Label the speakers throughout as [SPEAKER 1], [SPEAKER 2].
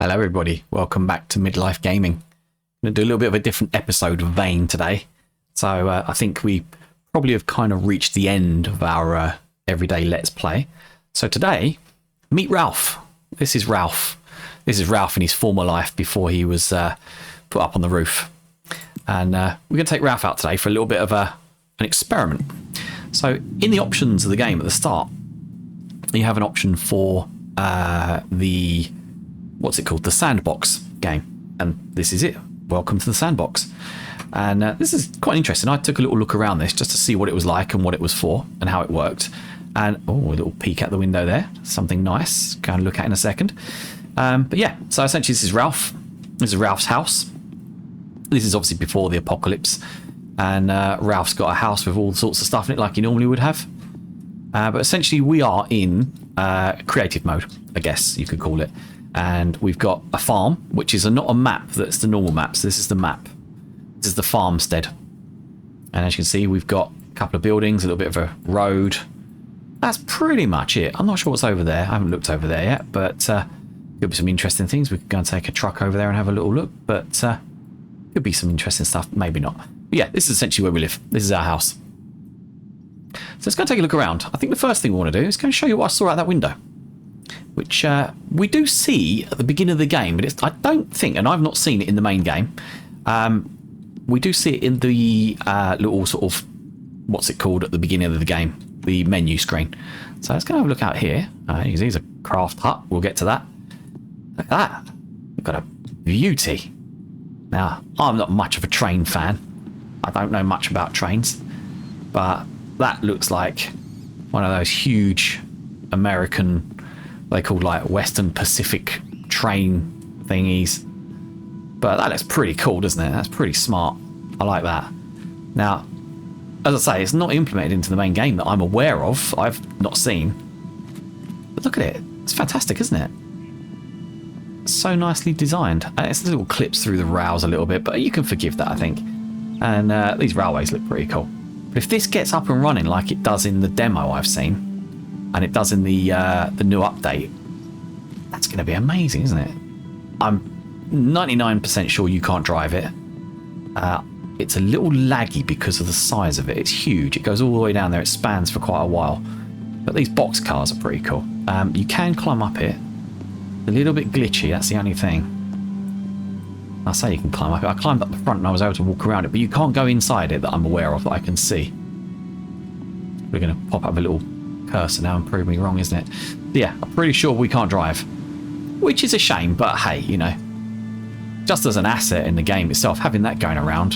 [SPEAKER 1] Hello everybody, welcome back to Midlife Gaming. I'm going to do a little bit of a different episode vein today. So I think we probably have kind of reached the end of our everyday Let's Play. So today, meet Ralph. This is Ralph. This is Ralph in his former life before he was put up on the roof. And we're going to take Ralph out today for a little bit of an experiment. So in the options of the game at the start, you have an option for the Sandbox game, and this is it. Welcome to the Sandbox. And this is quite interesting. I took a little look around this just to see what it was like and what it was for and how it worked. And a little peek out the window there, something nice. Go and look at in a second. But yeah, so essentially this is Ralph. This is Ralph's house. This is obviously before the apocalypse, and Ralph's got a house with all sorts of stuff in it like he normally would have. But essentially we are in creative mode, I guess you could call it. And we've got a farm, which is not a map that's the normal map. So this is the map. This is the farmstead. And as you can see, we've got a couple of buildings, a little bit of a road. That's pretty much it. I'm not sure what's over there. I haven't looked over there yet, but could be some interesting things. We could go and take a truck over there and have a little look, but could be some interesting stuff. Maybe not. But yeah, this is essentially where we live. This is our house. So let's go and take a look around. I think the first thing we want to do is go and show you what I saw out that window, which we do see at the beginning of the game, but I don't think, and I've not seen it in the main game, we do see it in the little sort of, what's it called at the beginning of the game, the menu screen. So let's go and have a look out here. You can see there's a craft hut. We'll get to that. Look at that. We've got a beauty. Now, I'm not much of a train fan. I don't know much about trains, but that looks like one of those huge American, they call like Western Pacific train thingies. But that looks pretty cool, doesn't it? That's pretty smart. I like that. Now, as I say, it's not implemented into the main game that I'm aware of. I've not seen. But look at it. It's fantastic, isn't it? So nicely designed. It's little clips through the rails a little bit, but you can forgive that, I think. And these railways look pretty cool. But if this gets up and running like it does in the demo I've seen, and it does in the new update, that's going to be amazing, isn't it? I'm 99% sure you can't drive it. It's a little laggy because of the size of it. It's huge. It goes all the way down there. It spans for quite a while. But these box cars are pretty cool. You can climb up it. A little bit glitchy, that's the only thing. I say you can climb up it. I climbed up the front and I was able to walk around it, but you can't go inside it that I'm aware of, that I can see. We're going to pop up a little cursor now and prove me wrong, isn't it? Yeah, I'm pretty sure we can't drive, which is a shame, but hey, you know, just as an asset in the game itself, having that going around,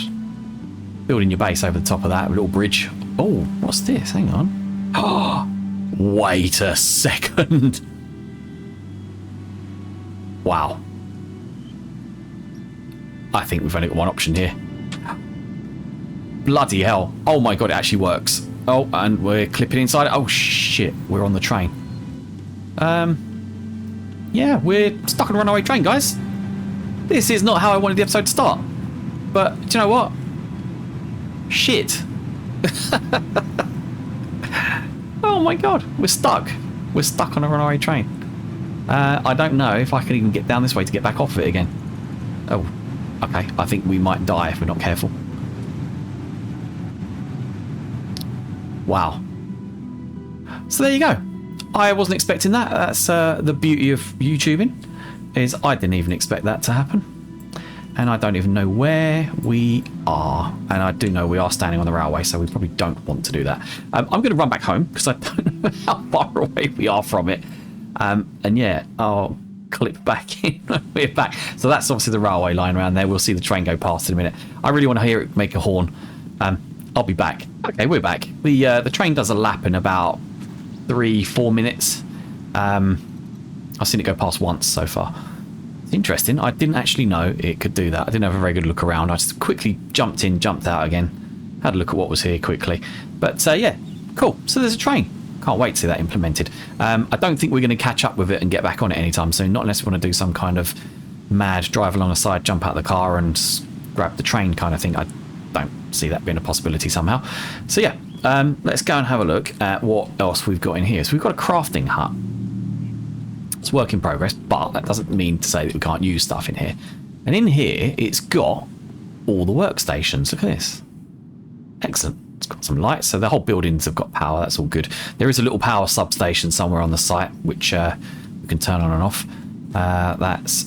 [SPEAKER 1] building your base over the top of that, a little bridge. Oh, what's this? Hang on. Oh, wait a second. Wow. I think we've only got one option here. Bloody hell. Oh my god, it actually works. Oh, and we're clipping inside it. Oh shit, we're on the train. Yeah, we're stuck on a runaway train, guys. This is not how I wanted the episode to start. But do you know what? Shit. Oh my god, we're stuck. We're stuck on a runaway train. I don't know if I can even get down this way to get back off of it again. Oh, okay. I think we might die if we're not careful. Wow. So there you go. I wasn't expecting that. That's the beauty of YouTubing, is I didn't even expect that to happen. And I don't even know where we are. And I do know we are standing on the railway, so we probably don't want to do that. I'm going to run back home because I don't know how far away we are from it. And yeah, I'll clip back in when we're back. So that's obviously the railway line around there. We'll see the train go past in a minute. I really want to hear it make a horn. I'll be back. Okay, we're back. The train does a lap in about 3-4 minutes. I've seen it go past once so far. It's interesting. I didn't actually know it could do that. I didn't have a very good look around. I just quickly jumped in, jumped out again. Had a look at what was here quickly. But yeah, cool. So there's a train. Can't wait to see that implemented. I don't think we're going to catch up with it and get back on it anytime soon. Not unless we want to do some kind of mad drive along the side, jump out of the car and grab the train kind of thing. I don't see that being a possibility somehow. So yeah, let's go and have a look at what else we've got in here. So we've got a crafting hut. It's work in progress, but that doesn't mean to say that we can't use stuff in here. And in here, it's got all the workstations. Look at this. Excellent. It's got some lights, so the whole buildings have got power. That's all good. There is a little power substation somewhere on the site, which we can turn on and off. That's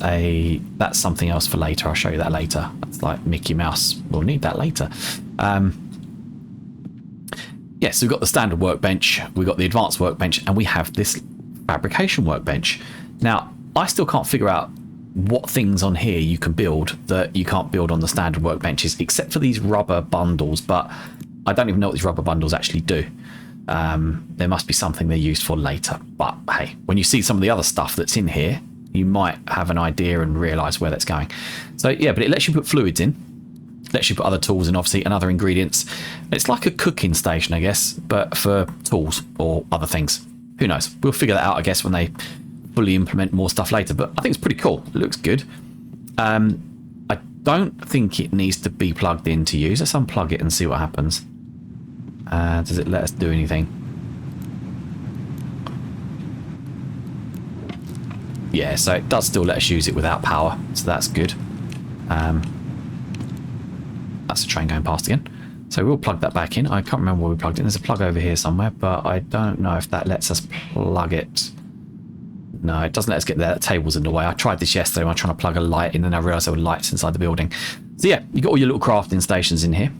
[SPEAKER 1] something else for later. I'll show you that later. That's like Mickey Mouse. We'll need that later. Yes, we've got the standard workbench, we've got the advanced workbench, and we have this fabrication workbench. Now, I still can't figure out what things on here you can build that you can't build on the standard workbenches, except for these rubber bundles, but I don't even know what these rubber bundles actually do. There must be something they're used for later. But hey, when you see some of the other stuff that's in here, you might have an idea and realise where that's going. So yeah, but it lets you put fluids in. Lets you put other tools in, obviously, and other ingredients. It's like a cooking station, I guess, but for tools or other things. Who knows? We'll figure that out, I guess, when they fully implement more stuff later. But I think it's pretty cool. It looks good. I don't think it needs to be plugged in to use. Let's unplug it and see what happens. Does it let us do anything? Yeah, so it does still let us use it without power, so that's good. That's a train going past again. So we'll plug that back in. I can't remember where we plugged it in. There's a plug over here somewhere, but I don't know if that lets us plug it. No, it doesn't let us get there. That table's in the way. I tried this yesterday when I was trying to plug a light in, and I realised there were lights inside the building. So yeah, you've got all your little crafting stations in here.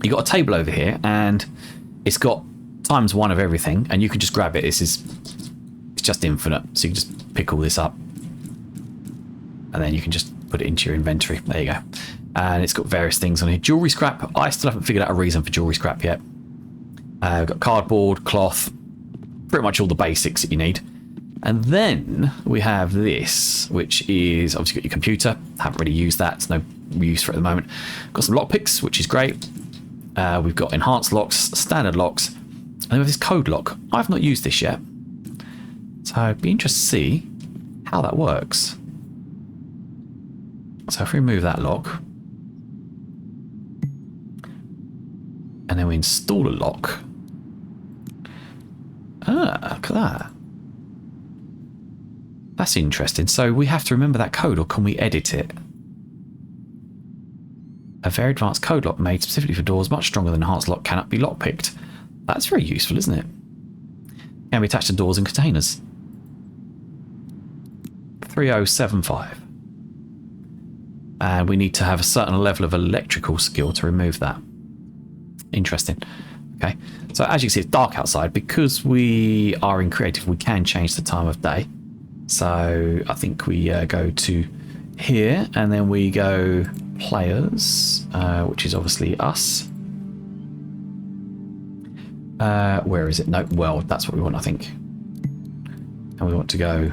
[SPEAKER 1] You've got a table over here, and it's got ×1 of everything, and you can just grab it. It's just infinite, so you can just pick all this up, and then you can just put it into your inventory. There you go. And it's got various things on here. Jewellery scrap. I still haven't figured out a reason for jewellery scrap yet. We've got cardboard, cloth, pretty much all the basics that you need. And then we have this, which is obviously got your computer. Haven't really used that. There's no use for it at the moment. Got some lockpicks, which is great. We've got enhanced locks, standard locks, and we have this code lock. I've not used this yet, so I'd be interested to see how that works. So if we remove that lock, and then we install a lock. Ah, look at that. That's interesting. So we have to remember that code, or can we edit it? A very advanced code lock made specifically for doors, much stronger than enhanced lock, cannot be lockpicked. That's very useful, isn't it? Can be attached to doors and containers. 3075. And we need to have a certain level of electrical skill to remove that. Interesting. Okay, so as you can see, it's dark outside. Because we are in creative, we can change the time of day. So I think we go to here, and then we go players, which is obviously us. Where is it? No, world. That's what we want, I think. And we want to go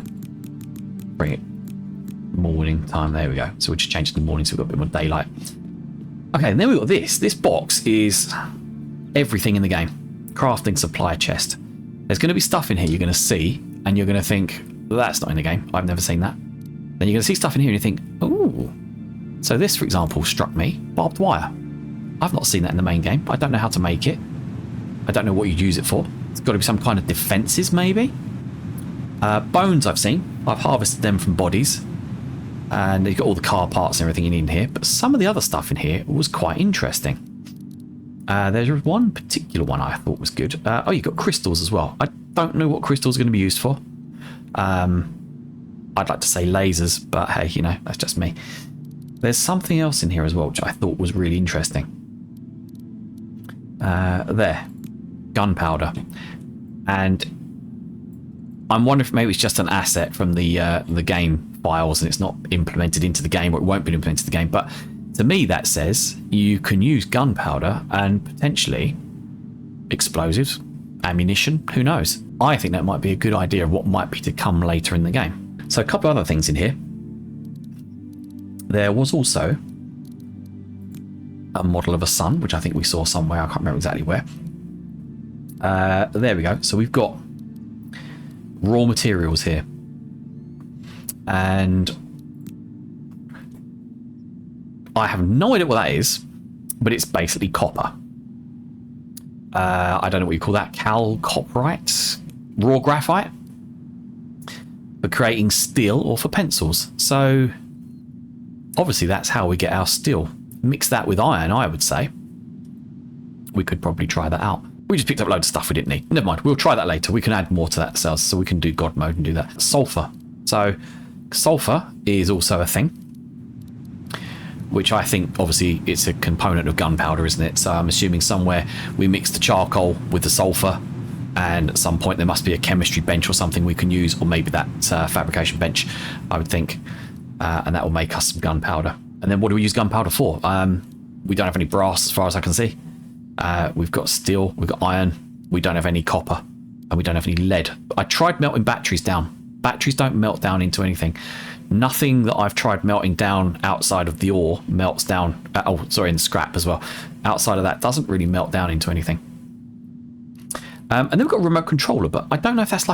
[SPEAKER 1] bring it morning time. There we go. So we'll just change it to morning, so we've got a bit more daylight. Okay, and then we've got this. This box is everything in the game. Crafting supply chest. There's going to be stuff in here you're going to see, and you're going to think, that's not in the game. I've never seen that. Then you're going to see stuff in here and you think, ooh. So this, for example, struck me. Barbed wire. I've not seen that in the main game. I don't know how to make it. I don't know what you'd use it for. It's got to be some kind of defences, maybe. Bones I've seen. I've harvested them from bodies. And you've got all the car parts and everything you need in here. But some of the other stuff in here was quite interesting. There's one particular one I thought was good. Oh, you've got crystals as well. I don't know what crystals are going to be used for. I'd like to say lasers, but hey, you know, that's just me. There's something else in here as well, which I thought was really interesting. There. Gunpowder. And I'm wondering if maybe it's just an asset from the game files and it's not implemented into the game, or it won't be implemented into the game. But to me, that says you can use gunpowder and potentially explosives, ammunition, who knows? I think that might be a good idea of what might be to come later in the game. So a couple of other things in here. There was also a model of a sun, which I think we saw somewhere. I can't remember exactly where. There we go. So we've got raw materials here. And I have no idea what that is, but it's basically copper. I don't know what you call that. Calcoprite? Raw graphite? for creating steel or for pencils. So obviously that's how we get our steel. Mix that with iron, I would say. We could probably try that out. We just picked up loads of stuff we didn't need. Never mind, we'll try that later. We can add more to that cells, so we can do God mode and do that. Sulfur. So sulfur is also a thing, which I think obviously it's a component of gunpowder, isn't it? So I'm assuming somewhere we mix the charcoal with the sulfur, and at some point there must be a chemistry bench or something we can use, or maybe that fabrication bench, I would think, and that will make us some gunpowder. And then what do we use gunpowder for? We don't have any brass as far as I can see. We've got steel, we've got iron, we don't have any copper, and we don't have any lead. I tried melting batteries down. Batteries don't melt down into anything. Nothing that I've tried melting down outside of the ore melts down. Oh, sorry, in scrap as well. Outside of that, doesn't really melt down into anything. And then we've got a remote controller, but I don't know if that's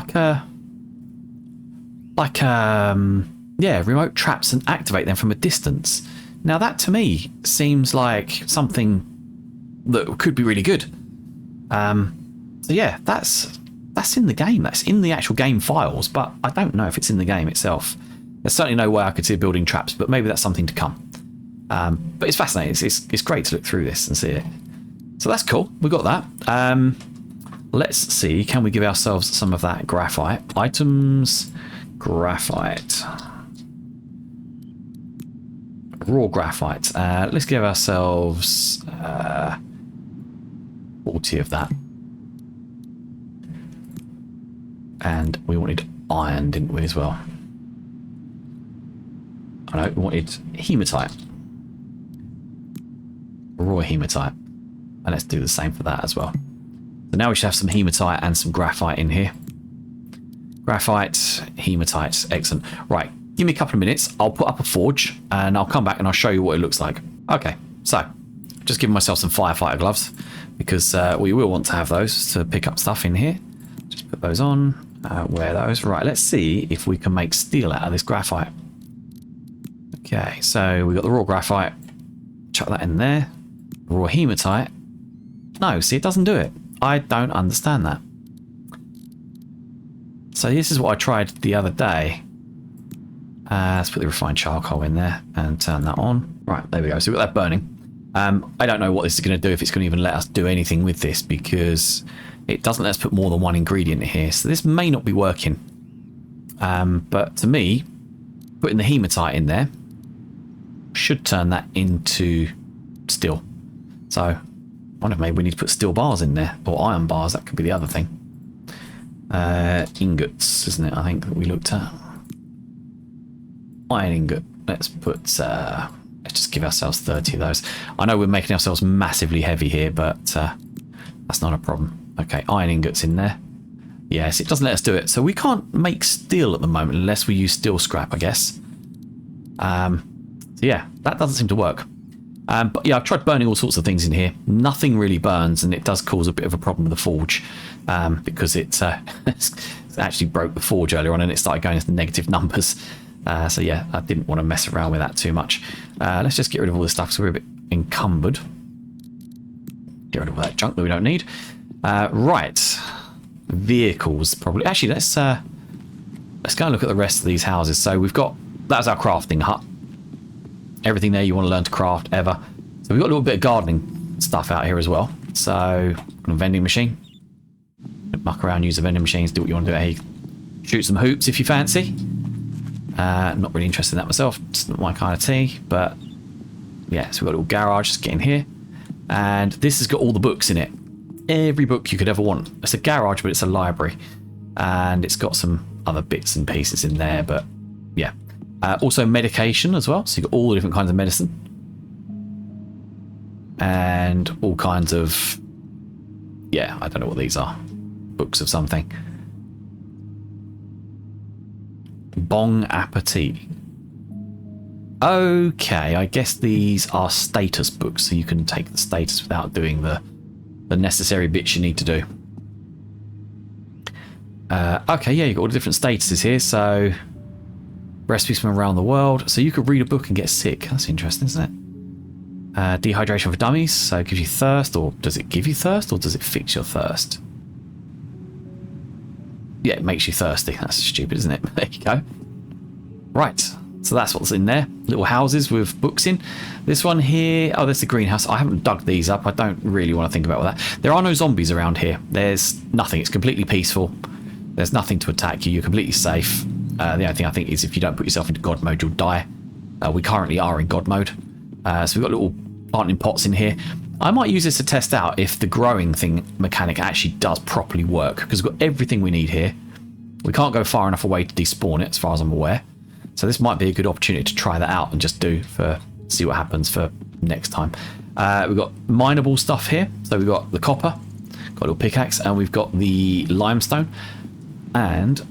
[SPEAKER 1] yeah, remote traps and activate them from a distance. Now that to me seems like something that could be really good. So yeah, that's in the game. That's in the actual game files, but I don't know if it's in the game itself. There's certainly no way I could see building traps, but maybe that's something to come. But it's fascinating. It's great to look through this and see it. So that's cool. We got that. Let's see. Can we give ourselves some of that graphite? Items, graphite. Raw graphite. Let's give ourselves 40 of that. And we wanted iron, didn't we, as well? I know, we wanted hematite. Raw hematite. And let's do the same for that as well. So now we should have some hematite and some graphite in here. Graphite, hematite, excellent. Right, give me a couple of minutes. I'll put up a forge and I'll come back and I'll show you what it looks like. Okay, so just giving myself some firefighter gloves because we will want to have those to pick up stuff in here. Just put those on, wear those. Right, let's see if we can make steel out of this graphite. Okay, so we've got the raw graphite. Chuck that in there. Raw hematite. No, see, it doesn't do it. I don't understand that. So this is what I tried the other day. Let's put the refined charcoal in there and turn that on. Right, there we go. So we've got that burning. I don't know what this is going to do, if it's going to even let us do anything with this, because it doesn't let us put more than one ingredient in here. So this may not be working. But to me, putting the hematite in there should turn that into steel. So I wonder if maybe we need to put steel bars in there, or iron bars. That could be the other thing. Ingots, isn't it? I think that we looked at iron ingot. Let's put let's just give ourselves 30 of those. I know we're making ourselves massively heavy here, but that's not a problem. Okay, iron ingots in there. Yes, it doesn't let us do it, so we can't make steel at the moment unless we use steel scrap, I guess. So yeah, that doesn't seem to work. But yeah, I've tried burning all sorts of things in here. Nothing really burns, and it does cause a bit of a problem with the forge because it actually broke the forge earlier on and it started going into negative numbers. So yeah, I didn't want to mess around with that too much. Let's just get rid of all this stuff because we're a bit encumbered. Get rid of all that junk that we don't need. Right, vehicles probably. Actually, let's go and look at the rest of these houses. So we've got, that's our crafting hut. Everything there you want to learn to craft ever. So we've got a little bit of gardening stuff out here as well. So a vending machine. Muck around, use the vending machines, do what you want to do. Hey, shoot some hoops if you fancy. Not really interested in that myself. It's not my kind of tea, but yeah. So we've got a little garage. Just get in here, and this has got all the books in it. Every book you could ever want. It's a garage, but it's a library, and it's got some other bits and pieces in there. But yeah. Also medication as well, so you've got all the different kinds of medicine and all kinds of, yeah, I don't know what these are, books of something. Bon appetit. Okay, I guess these are status books, so you can take the status without doing the necessary bits you need to do. Okay, yeah, you've got all the different statuses here, so recipes from around the world. So you could read a book and get sick. That's interesting, isn't it? Dehydration for dummies. So it gives you thirst, or does it give you thirst, or does it fix your thirst? Yeah, it makes you thirsty. That's stupid, isn't it? There you go. Right, so that's what's in there. Little houses with books in. This one here, oh, there's the greenhouse. I haven't dug these up. I don't really want to think about all that. There are no zombies around here. There's nothing. It's completely peaceful. There's nothing to attack you. You're completely safe. The only thing I think is if you don't put yourself into God mode, you'll die. We currently are in God mode. So we've got little planting pots in here. I might use this to test out if the growing thing mechanic actually does properly work, because we've got everything we need here. We can't go far enough away to despawn it, as far as I'm aware. So this might be a good opportunity to try that out and just see what happens for next time. We've got mineable stuff here. So we've got the copper, got a little pickaxe, and we've got the limestone. And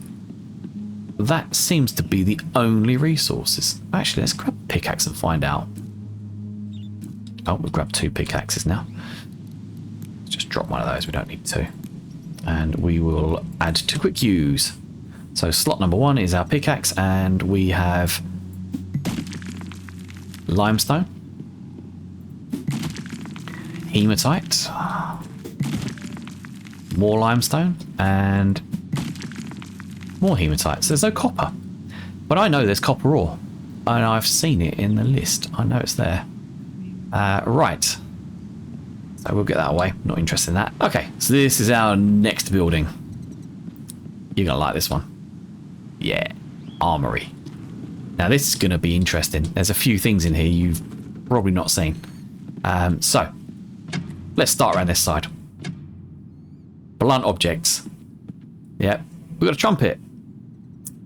[SPEAKER 1] that seems to be the only resources. Actually, let's grab a pickaxe and find out. Oh, we've grabbed 2 pickaxes now. Let's just drop one of those. We don't need 2. And we will add to quick use. So slot number 1 is our pickaxe, and we have limestone, hematite, more limestone, and more hematite. So there's no copper. But I know there's copper ore, and I've seen it in the list. I know it's there. Right. So we'll get that away. Not interested in that. Okay, so this is our next building. You're going to like this one. Yeah, Armory. Now this is going to be interesting. There's a few things in here you've probably not seen. So, let's start around this side. Blunt objects. Yep, we've got a trumpet.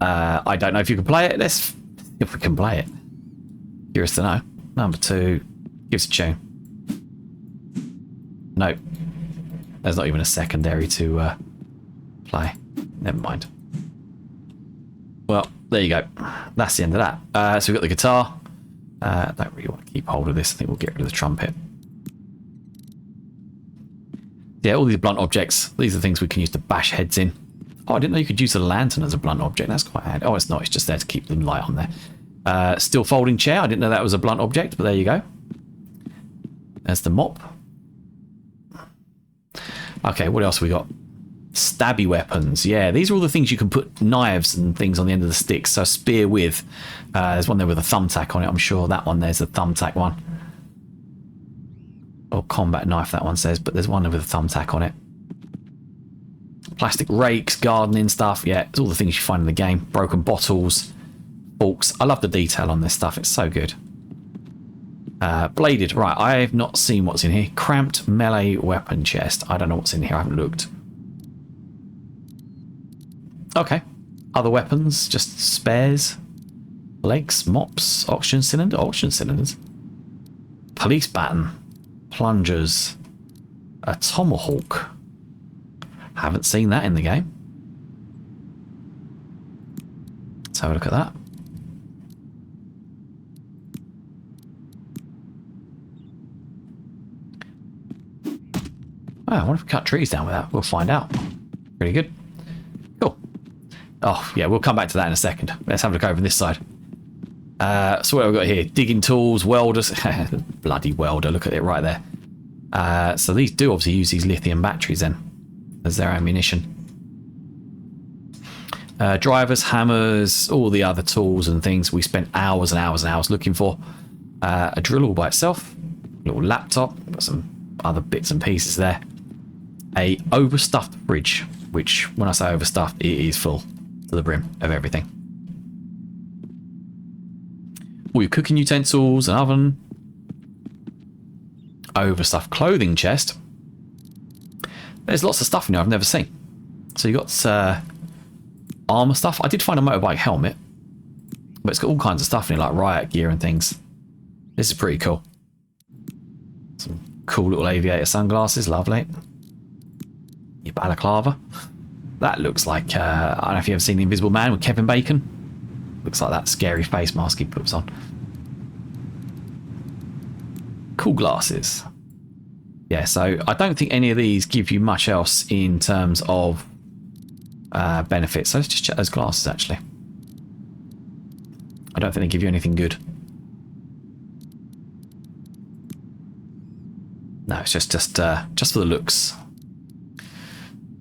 [SPEAKER 1] I don't know if you can play it. Let's see if we can play it. Curious to know. Number 2. Give us a tune. No. There's not even a secondary to play. Never mind. Well, there you go. That's the end of that. So we've got the guitar. I don't really want to keep hold of this. I think we'll get rid of the trumpet. Yeah, all these blunt objects. These are things we can use to bash heads in. Oh, I didn't know you could use a lantern as a blunt object. That's quite handy. Oh, it's not. It's just there to keep the light on there. Steel folding chair. I didn't know that was a blunt object, but there you go. There's the mop. Okay, what else we got? Stabby weapons. Yeah, these are all the things you can put knives and things on the end of the sticks. So spear with. There's one there with a thumbtack on it. I'm sure that one there's a thumbtack one. Or combat knife, that one says, but there's one with a thumbtack on it. Plastic rakes, gardening stuff. Yeah, it's all the things you find in the game. Broken bottles, forks. I love the detail on this stuff. It's so good. Bladed. Right, I have not seen what's in here. Cramped melee weapon chest. I don't know what's in here. I haven't looked. Okay. Other weapons, just spares. Legs, mops, oxygen cylinder. Oxygen cylinders. Police baton. Plungers. A tomahawk. Haven't seen that in the game. Let's have a look at that. Oh, I wonder if we cut trees down with that. We'll find out. Pretty good. Cool. Oh, yeah, we'll come back to that in a second. Let's have a look over this side. So what have we got here? Digging tools, welders. Bloody welder, look at it right there. So these do obviously use these lithium batteries then as their ammunition. Drivers, hammers, all the other tools and things we spent hours and hours and hours looking for. A drill all by itself. Little laptop. Got some other bits and pieces there. A overstuffed fridge, which when I say overstuffed, it is full to the brim of everything. All your cooking utensils, an oven. Overstuffed clothing chest. There's lots of stuff in here I've never seen. So you got armor stuff. I did find a motorbike helmet, but it's got all kinds of stuff in it, like riot gear and things. This is pretty cool. Some cool little aviator sunglasses, lovely. Your balaclava. That looks like, I don't know if you've ever seen The Invisible Man with Kevin Bacon. Looks like that scary face mask he puts on. Cool glasses. Yeah, so I don't think any of these give you much else in terms of benefits. So let's just check those glasses, actually. I don't think they give you anything good. No, it's just for the looks.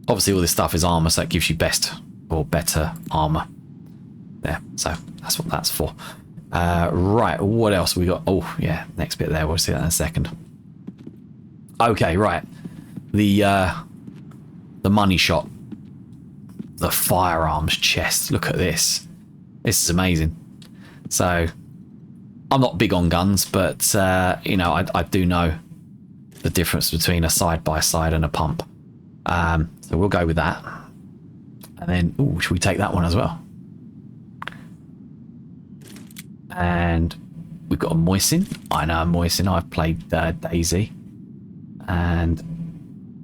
[SPEAKER 1] Obviously all this stuff is armor, so that gives you best or better armor. There, so that's what that's for. Right, what else we got? Oh yeah, next bit there, we'll see that in a second. Okay, right, the money shot, the firearms chest. Look at this. This is amazing. So I'm not big on guns, but you know, I do know the difference between a side-by-side and a pump. So we'll go with that. And then, ooh, should we take that one as well? And we've got a Moisin. I know a Moisin. I've played Daisy. And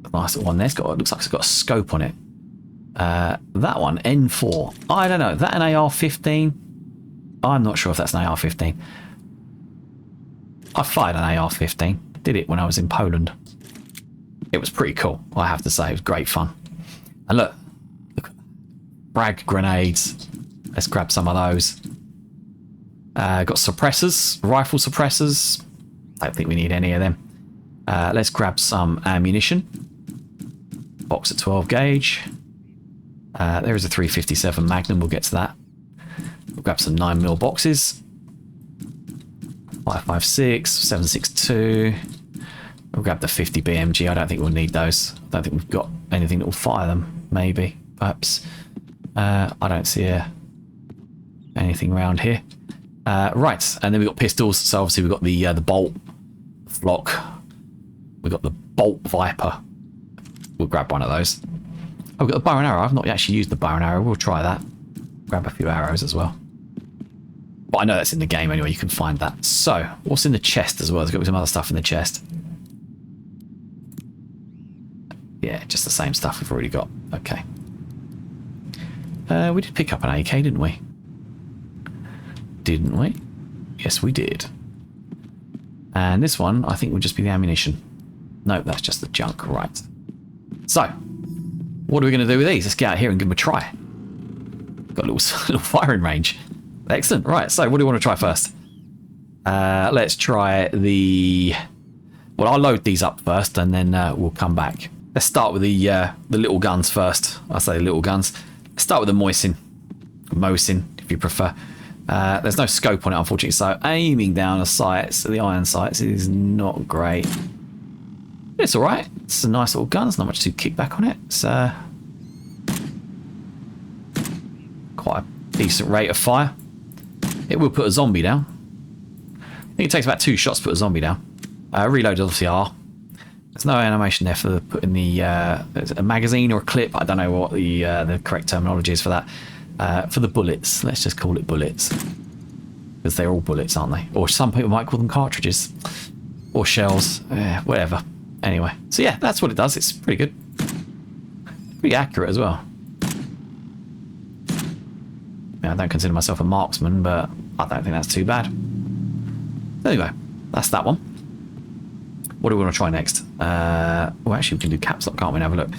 [SPEAKER 1] a nice little one there. It's got, it looks like it's got a scope on it. That one, N4. I don't know. Is that an AR-15? I'm not sure if that's an AR-15. I fired an AR-15. Did it when I was in Poland. It was pretty cool, I have to say. It was great fun. And look, brag grenades. Let's grab some of those. Got suppressors, rifle suppressors. Don't think we need any of them. Let's grab some ammunition. Box at 12 gauge. There is a 357 Magnum. We'll get to that. We'll grab some 9mm boxes. 5.56, 7.62. We'll grab the 50 BMG. I don't think we'll need those. I don't think we've got anything that will fire them. Maybe, perhaps. I don't see anything around here. Right, and then we've got pistols. So obviously we've got the bolt flock. We've got the bolt Viper. We'll grab one of those. Oh, we've got the bow and arrow. I've not actually used the bow and arrow. We'll try that. Grab a few arrows as well. But I know that's in the game anyway. You can find that. So, what's in the chest as well? There's got some other stuff in the chest. Yeah, just the same stuff we've already got. Okay. We did pick up an AK, didn't we? Didn't we? Yes, we did. And this one, I think, would just be the ammunition. No, that's just the junk. Right. So, what are we going to do with these? Let's get out here and give them a try. Got a little firing range. Excellent. Right, so what do we want to try first? Let's try the... Well, I'll load these up first, and then we'll come back. Let's start with the little guns first. I say little guns. Let's start with the Moisin. Mosin, if you prefer. There's no scope on it, unfortunately, so aiming down the sights, the iron sights, is not great. It's all right. It's a nice little gun. There's not much to kick back on it. It's quite a decent rate of fire. It will put a zombie down. I think it takes about 2 shots to put a zombie down. Reload obviously R. There's no animation there for putting the a magazine or a clip. I don't know what the correct terminology is for that. For the bullets, let's just call it bullets, because they're all bullets, aren't they? Or some people might call them cartridges or shells, whatever. Anyway, so yeah, that's what it does. It's pretty good, pretty accurate as well. I don't consider myself a marksman, but I don't think that's too bad. Anyway, that's that one. What do we want to try next? Well, actually, we can do caps lock, can't we? Have a look.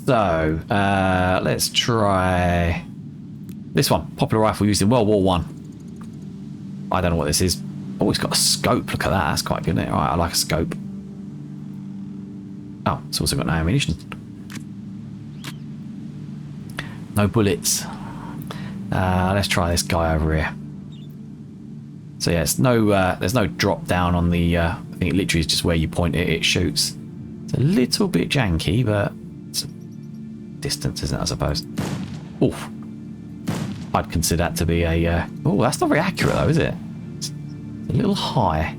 [SPEAKER 1] So, let's try this one. Popular rifle used in World War One. I don't know what this is. Oh, it's got a scope. Look at that. That's quite good, isn't it? All right, I like a scope. Oh, it's also got no ammunition. No bullets. Let's try this guy over here. So yeah, it's no, there's no drop down on the, I think it literally is just where you point it, it shoots. It's a little bit janky, but it's a distance, isn't it, I suppose? Oof. I'd consider that to be a, oh, that's not very accurate though, is it? It's a little high.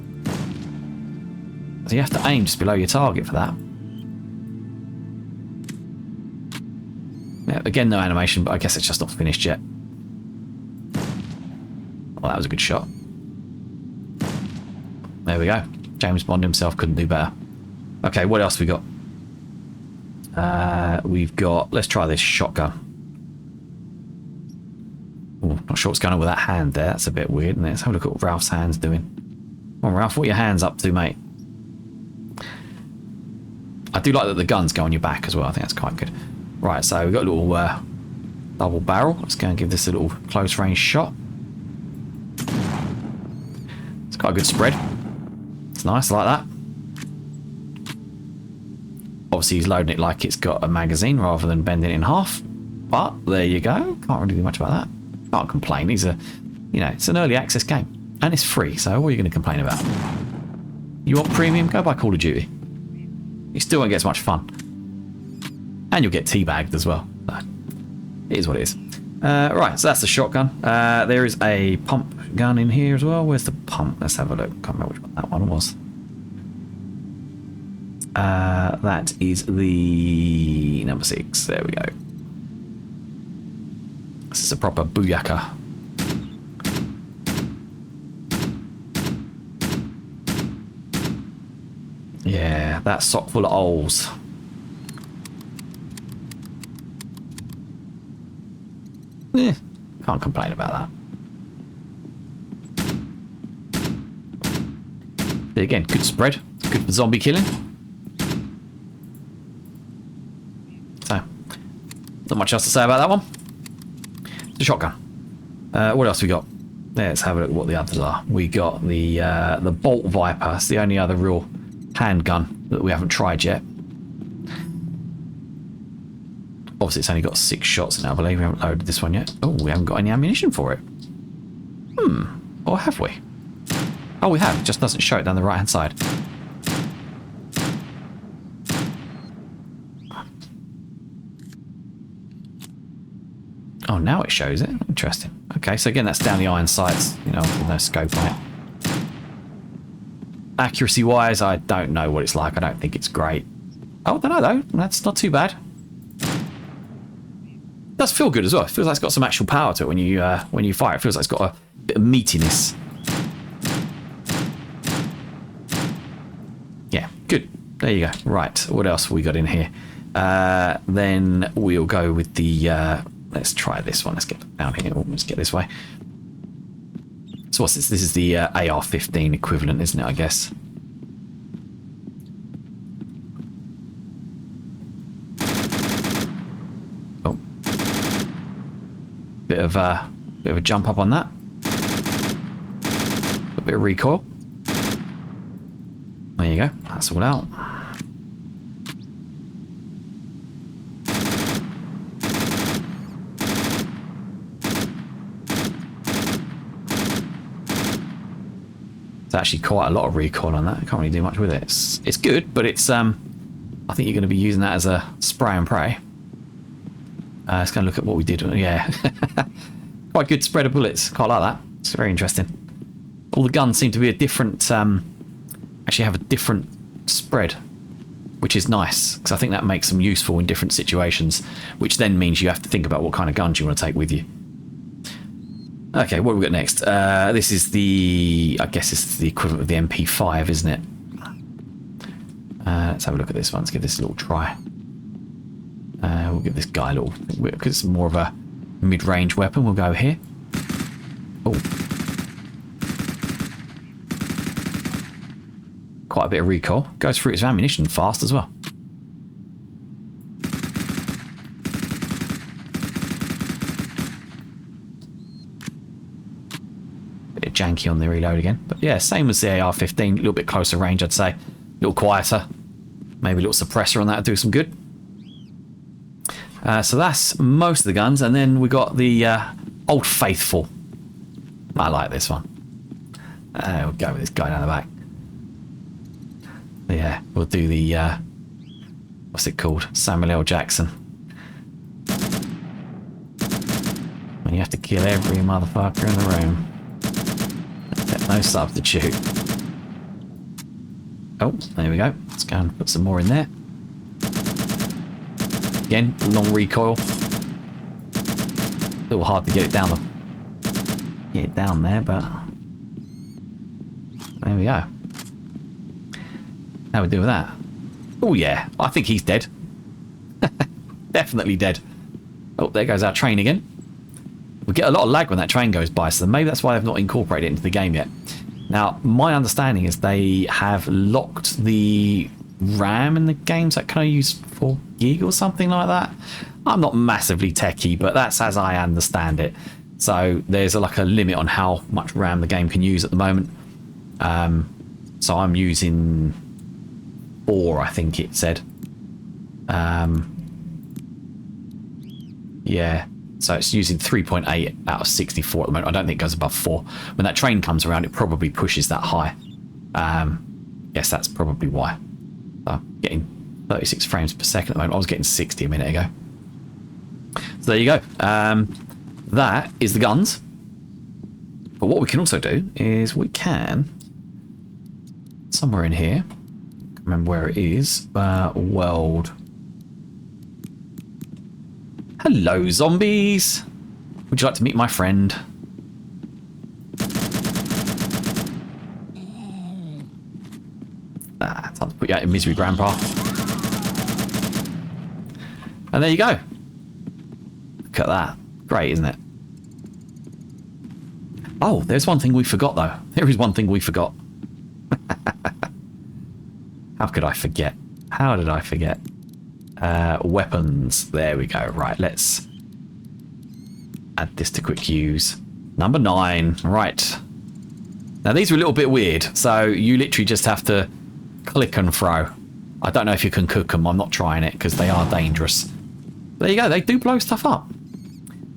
[SPEAKER 1] So you have to aim just below your target for that. Yeah, again, no animation, but I guess it's just not finished yet. Well, that was a good shot. There we go. James Bond himself couldn't do better. Okay, what else we got? We've got... Let's try this shotgun. Ooh, not sure what's going on with that hand there. That's a bit weird, isn't it? Let's have a look at what Ralph's hand's doing. Come on, Ralph, what are your hands up to, mate? I do like that the guns go on your back as well. I think that's quite good. Right, so we've got a little double barrel. Let's go and give this a little close range shot. It's quite a good spread. It's nice, I like that. Obviously he's loading it like it's got a magazine rather than bending it in half. But there you go. Can't really do much about that. Can't complain. These are, you know, it's an early access game. And it's free, so what are you going to complain about? You want premium? Go buy Call of Duty. You still won't get as much fun. And you'll get teabagged as well. So, it is what it is. Right, so that's the shotgun. There is a pump gun in here as well. Where's the pump? Let's have a look. Can't remember which one that one was. That is the number 6. There we go. This is a proper booyaka. Yeah, that sock full of holes. Yeah, can't complain about that. There again, good spread. Good for zombie killing. So, not much else to say about that one. The shotgun. What else we got? Let's have a look at what the others are. We got the Bolt Viper. It's the only other real handgun that we haven't tried yet. Obviously, it's only got 6 shots in it, I believe. We haven't loaded this one yet. Oh, we haven't got any ammunition for it. Or have we? Oh, we have. It just doesn't show it down the right-hand side. Oh, now it shows it. Interesting. Okay, so again, that's down the iron sights. You know, with no scope on it. Accuracy-wise, I don't know what it's like. I don't think it's great. Oh, I don't know, though. That's not too bad. It does feel good as well. It feels like it's got some actual power to it when you fire. It feels like it's got a bit of meatiness. Yeah, good. There you go. Right, what else have we got in here? Then we'll go with the... let's try this one. Let's get down here. Let's get this way. So what's this? This is the AR-15 equivalent, isn't it, I guess? Oh. Bit of a jump up on that. A bit of recoil. There you go. That's all out. Actually quite a lot of recoil on that. I can't really do much with it. It's good, but it's I think you're going to be using that as a spray and pray. Let's go and look at what we did. Yeah, quite good spread of bullets. Quite like that. It's very interesting. All the guns seem to be a different actually have a different spread, which is nice because I think that makes them useful in different situations, which then means you have to think about what kind of guns you want to take with you. Okay, what have we got next? This is the... I guess this is the equivalent of the MP5, isn't it? Let's have a look at this one. Let's give this a little try. We'll give this guy a little... Because it's more of a mid-range weapon, we'll go here. Oh. Quite a bit of recoil. Goes through its ammunition fast as well. Janky on the reload again, but yeah, same as the AR-15, a little bit closer range, I'd say, a little quieter, maybe a little suppressor on that would do some good. So that's most of the guns, and then we got the Old Faithful. I like this one. We'll go with this guy down the back. Yeah, we'll do the what's it called, Samuel L. Jackson. When you have to kill every motherfucker in the room. No substitute. Oh, there we go. Let's go and put some more in there. Again, long recoil. A little hard to get it down there, but there we go. How we do with that? Oh yeah, I think he's dead. Definitely dead. Oh, there goes our train again. We get a lot of lag when that train goes by, so maybe that's why they've not incorporated it into the game yet. Now, my understanding is they have locked the RAM in the games that can I use 4 gig or something like that. I'm not massively techie, but that's as I understand it. So there's like a limit on how much RAM the game can use at the moment. So I'm using 4, I think it said. Yeah. So it's using 3.8 out of 64 at the moment. I don't think it goes above 4. When that train comes around, it probably pushes that high. Yes, that's probably why. So I'm getting 36 frames per second at the moment. I was getting 60 a minute ago. So there you go. That is the guns. But what we can also do is we can, somewhere in here, can't remember where it is, world. Hello, zombies. Would you like to meet my friend? Time to put you out in misery, Grandpa. And there you go. Look at that. Great, isn't it? Oh, there's one thing we forgot, though. There is one thing we forgot. How could I forget? How did I forget? Weapons. There we go. Right, let's add this to quick use. Number 9. Right. Now, these are a little bit weird. So you literally just have to click and throw. I don't know if you can cook them. I'm not trying it because they are dangerous. There you go. They do blow stuff up.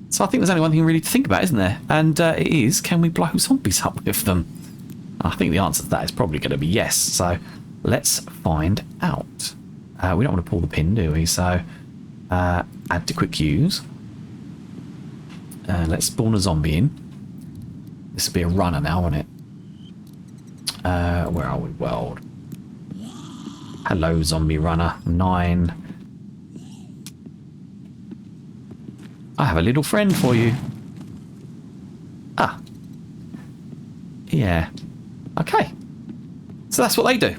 [SPEAKER 1] So I think there's only one thing really to think about, isn't there? And it is, can we blow zombies up with them? I think the answer to that is probably going to be yes. So let's find out. We don't want to pull the pin, do we? So add to quick use. Let's spawn a zombie in. This will be a runner now, won't it? Where are we? World. Hello, zombie runner. 9. I have a little friend for you. Ah. Yeah. Okay. So that's what they do.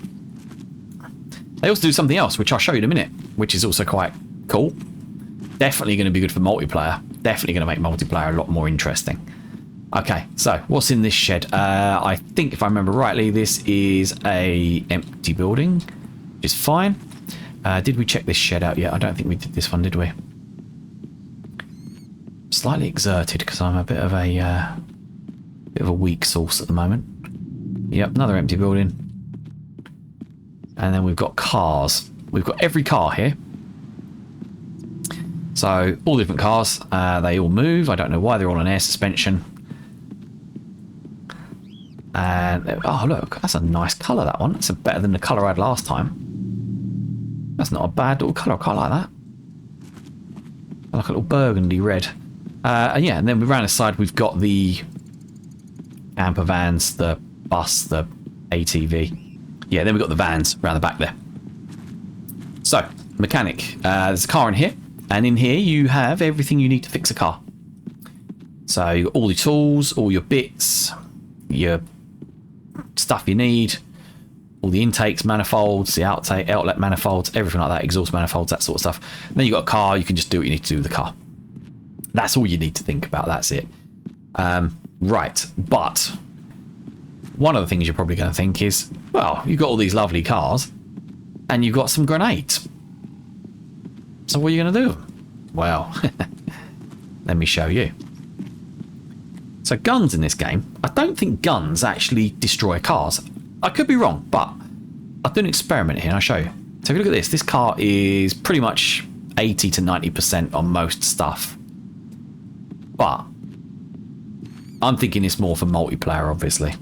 [SPEAKER 1] They also do something else, which I'll show you in a minute, which is also quite cool. Definitely going to be good for multiplayer. Definitely going to make multiplayer a lot more interesting. Okay, so what's in this shed? I think, if I remember rightly, this is a empty building, which is fine. Did we check this shed out yet? I don't think we did this one, did we? Slightly exerted because I'm a bit of a weak sauce at the moment. Yep, another empty building. And then we've got cars. We've got every car here. So all different cars. They all move. I don't know why they're all on air suspension. And oh look, that's a nice colour, that one. That's better than the colour I had last time. That's not a bad little colour. I quite like that. I like a little burgundy red. And yeah, and then around the side we've got the camper vans, the bus, the ATV. Yeah, then we've got the vans around the back there. So, mechanic. There's a car in here, and in here you have everything you need to fix a car. So you've got all the tools, all your bits, your stuff you need, all the intakes, manifolds, the outlet manifolds, everything like that, exhaust manifolds, that sort of stuff. And then you've got a car, you can just do what you need to do with the car. That's all you need to think about, that's it. Right, but one of the things you're probably going to think is, well, you've got all these lovely cars, and you've got some grenades. So what are you going to do? Well, let me show you. So guns in this game, I don't think guns actually destroy cars. I could be wrong, but I'll do an experiment here and I'll show you. Take a look at this. This car is pretty much 80 to 90% on most stuff. But I'm thinking it's more for multiplayer, obviously.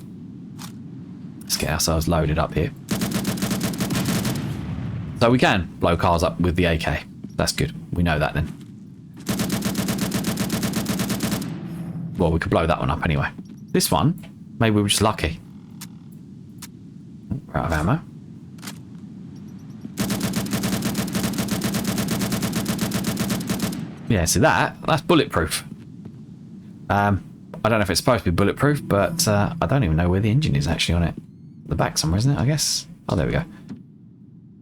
[SPEAKER 1] Let's get ourselves loaded up here. So we can blow cars up with the AK. That's good. We know that then. Well, we could blow that one up anyway. This one, maybe we were just lucky. We're out of ammo. Yeah, see that's bulletproof. I don't know if it's supposed to be bulletproof, but I don't even know where the engine is actually on it. The back somewhere, isn't it? I guess. Oh, there we go.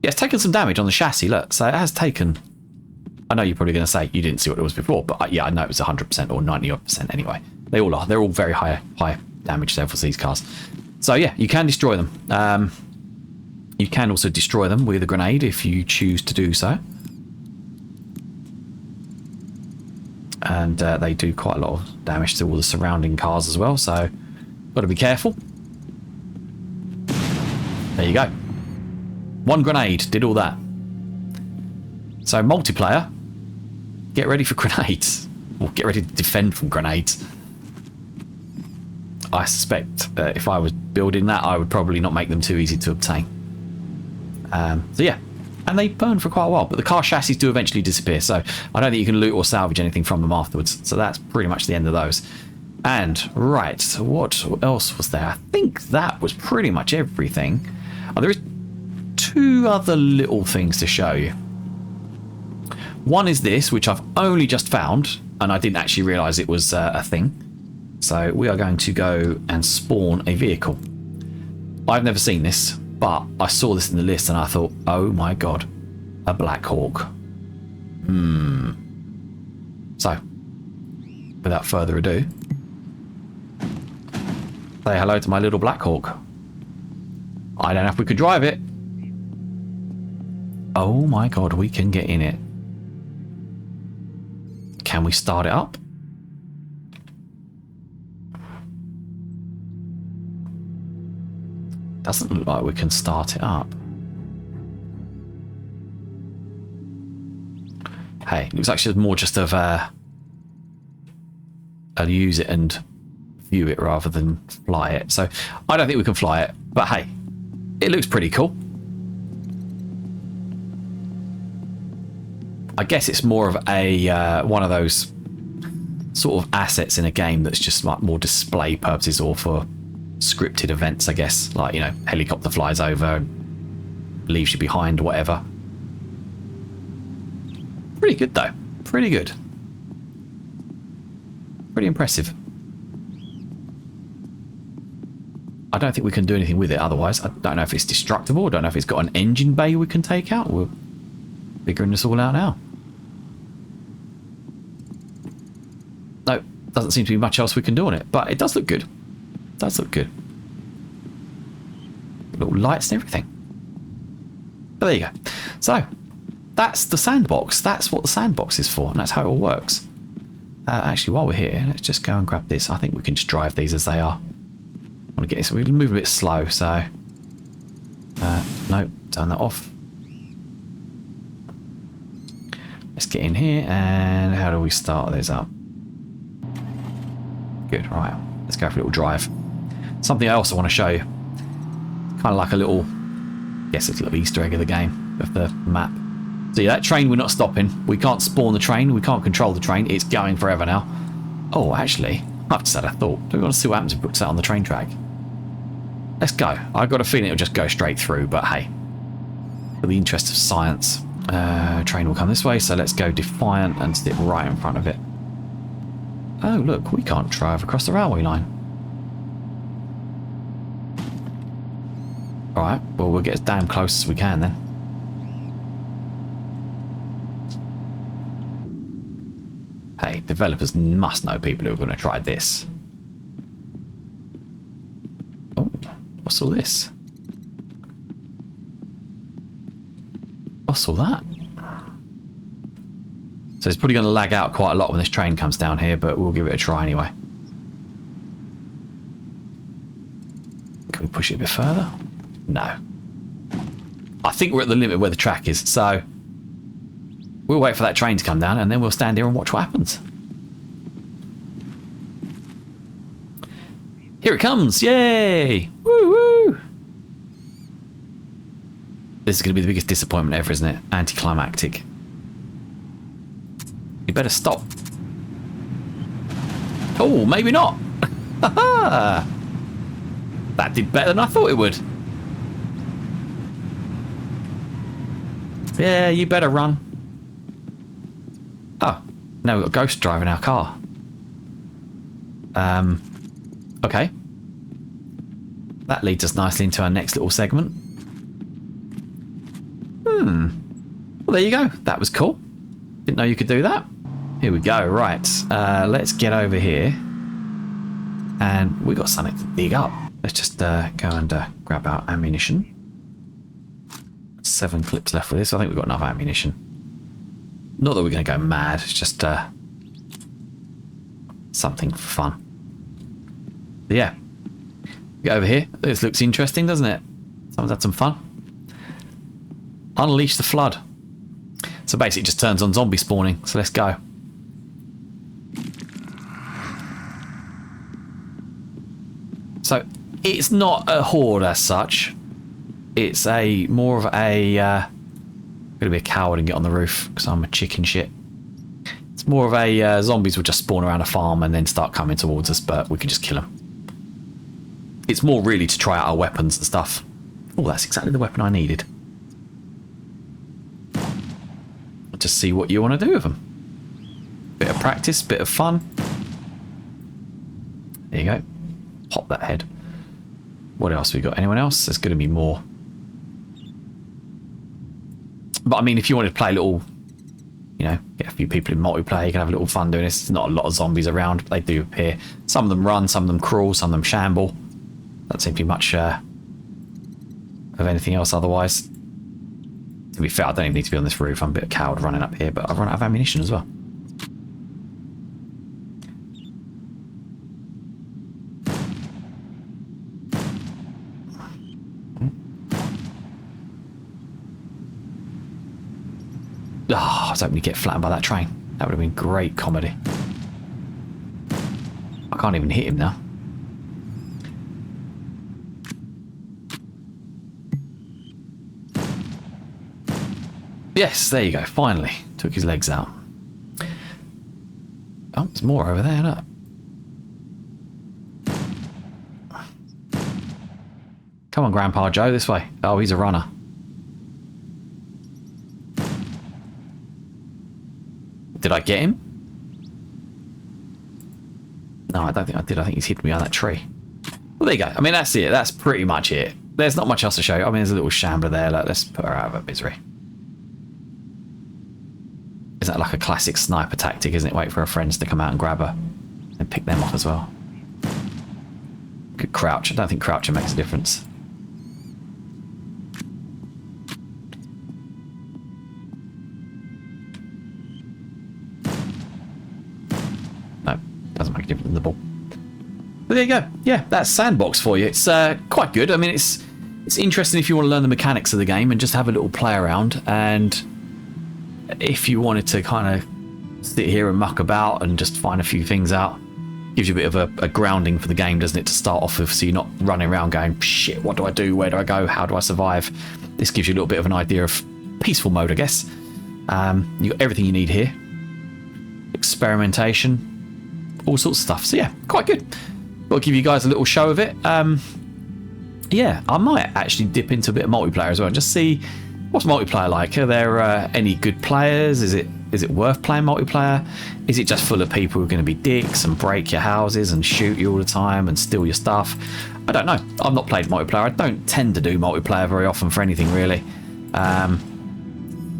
[SPEAKER 1] Yeah, it's taken some damage on the chassis, look. So it has taken... I know you're probably going to say you didn't see what it was before, but yeah, I know it was 100% or 90% anyway. They all are. They're all very high damage levels, these cars. So yeah, you can destroy them. You can also destroy them with a grenade if you choose to do so. And they do quite a lot of damage to all the surrounding cars as well, so got to be careful. There you go. One grenade did all that. So multiplayer, get ready for grenades. Or get ready to defend from grenades. I suspect if I was building that, I would probably not make them too easy to obtain. So yeah, and they burn for quite a while, but the car chassis do eventually disappear, so I don't think you can loot or salvage anything from them afterwards. So that's pretty much the end of those. And right, so what else was there? I think that was pretty much everything. Oh, there is two other little things to show you. One is this, which I've only just found, and I didn't actually realise it was a thing. So we are going to go and spawn a vehicle. I've never seen this, but I saw this in the list and I thought, oh my god, a Blackhawk. So, without further ado, say hello to my little Blackhawk. I don't know if we could drive it. Oh my god, we can get in it. Can we start it up? Doesn't look like we can start it up. Hey, looks like it's more just of I'll use it and view it rather than fly it. So I don't think we can fly it, but hey, it looks pretty cool. I guess it's more of a one of those sort of assets in a game that's just like more display purposes or for scripted events, I guess. Like, you know, helicopter flies over, leaves you behind, whatever. Pretty good though. Pretty good. Pretty impressive. I don't think we can do anything with it otherwise. I don't know if it's destructible. I don't know if it's got an engine bay we can take out. We're figuring this all out now. No, doesn't seem to be much else we can do on it, but it does look good. It does look good. Little lights and everything. But there you go. So, that's the sandbox. That's what the sandbox is for, and that's how it all works. Actually, while we're here, let's just go and grab this. I think we can just drive these as they are. I want to get this. We'll move a bit slow, so... no, turn that off. Let's get in here, and how do we start this up? Good, right. Let's go for a little drive. Something I also want to show you. Kind of like a little... I guess it's a little Easter egg of the game, of the map. So yeah, that train we're not stopping. We can't spawn the train. We can't control the train. It's going forever now. Oh, actually, I've just had a thought. Do we want to see what happens if we put that on the train track? Let's go. I've got a feeling it'll just go straight through, but hey. For the interest of science, train will come this way, so let's go Defiant and stick right in front of it. Oh, look, we can't drive across the railway line. Alright, well, we'll get as damn close as we can then. Hey, developers must know people who are going to try this. Oh, what's all this? What's all that? So it's probably going to lag out quite a lot when this train comes down here, but we'll give it a try anyway. Can we push it a bit further? No. I think we're at the limit where the track is, so we'll wait for that train to come down and then we'll stand here and watch what happens. Here it comes! Yay! Woo woo! This is going to be the biggest disappointment ever, isn't it? Anticlimactic. You better stop. Oh, maybe not. That did better than I thought it would. Yeah, you better run. Oh, now we've got a ghost driving our car. Okay. That leads us nicely into our next little segment. Well, there you go. That was cool. Didn't know you could do that. Here we go. Right. Let's get over here. And we got something to dig up. Let's just go and grab our ammunition. 7 clips left with this. I think we've got enough ammunition. Not that we're going to go mad. It's just something for fun. But yeah. Get over here. This looks interesting, doesn't it? Someone's had some fun. Unleash the flood. So basically it just turns on zombie spawning. So let's go. It's not a horde as such. It's a more of a... I'm going to be a coward and get on the roof because I'm a chicken shit. It's more of a zombies will just spawn around a farm and then start coming towards us, but we can just kill them. It's more really to try out our weapons and stuff. Oh, that's exactly the weapon I needed. Just see what you want to do with them. Bit of practice, bit of fun. There you go. Pop that head. What else we got? Anyone else? There's going to be more. But I mean, if you wanted to play a little, you know, get a few people in multiplayer, you can have a little fun doing this. There's not a lot of zombies around, but they do appear. Some of them run, some of them crawl, some of them shamble. Don't seem to be much of anything else otherwise. To be fair, I don't even need to be on this roof. I'm a bit of a coward running up here, but I've run out of ammunition as well. Oh, I was hoping to get flattened by that train. That would have been great comedy. I can't even hit him now. Yes, there you go. Finally. Took his legs out. Oh, there's more over there, look. Come on, Grandpa Joe, this way. Oh, he's a runner. Did I get him? No, I don't think I did. I think he's hidden behind that tree. Well, there you go. I mean, that's it. That's pretty much it. There's not much else to show you. I mean, there's a little shambler there. Look, let's put her out of her misery. Is that like a classic sniper tactic, isn't it? Wait for her friends to come out and grab her and pick them off as well. Good crouch. I don't think crouching makes a difference. No, doesn't make a difference in the ball. But there you go. Yeah, that's Sandbox for you. It's quite good. I mean, it's interesting if you want to learn the mechanics of the game and just have a little play around. And if you wanted to kind of sit here and muck about and just find a few things out, gives you a bit of a grounding for the game, doesn't it, to start off with, so you're not running around going, shit, what do I do? Where do I go? How do I survive? This gives you a little bit of an idea of peaceful mode, I guess. You've got everything you need here. Experimentation, all sorts of stuff. So yeah, quite good. I'll give you guys a little show of it. Yeah, I might actually dip into a bit of multiplayer as well and just see what's multiplayer like. Are there any good players? Is it worth playing multiplayer? Is it just full of people who are going to be dicks and break your houses and shoot you all the time and steal your stuff? I don't know. I've not played multiplayer. I don't tend to do multiplayer very often for anything really.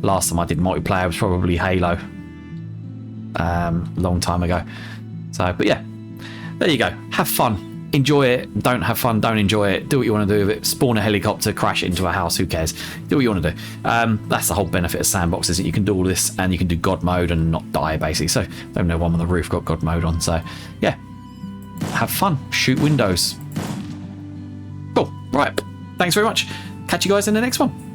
[SPEAKER 1] Last time I did multiplayer was probably Halo. Long time ago. So, but yeah, there you go. Have fun. Enjoy it. Don't have fun. Don't enjoy it. Do what you want to do with it. Spawn a helicopter, crash it into a house. Who cares? Do what you want to do. That's the whole benefit of Sandbox, is that you can do all this and you can do God mode and not die, basically. So, don't know one on the roof got God mode on. So, yeah, have fun. Shoot windows. Cool. Right. Thanks very much. Catch you guys in the next one.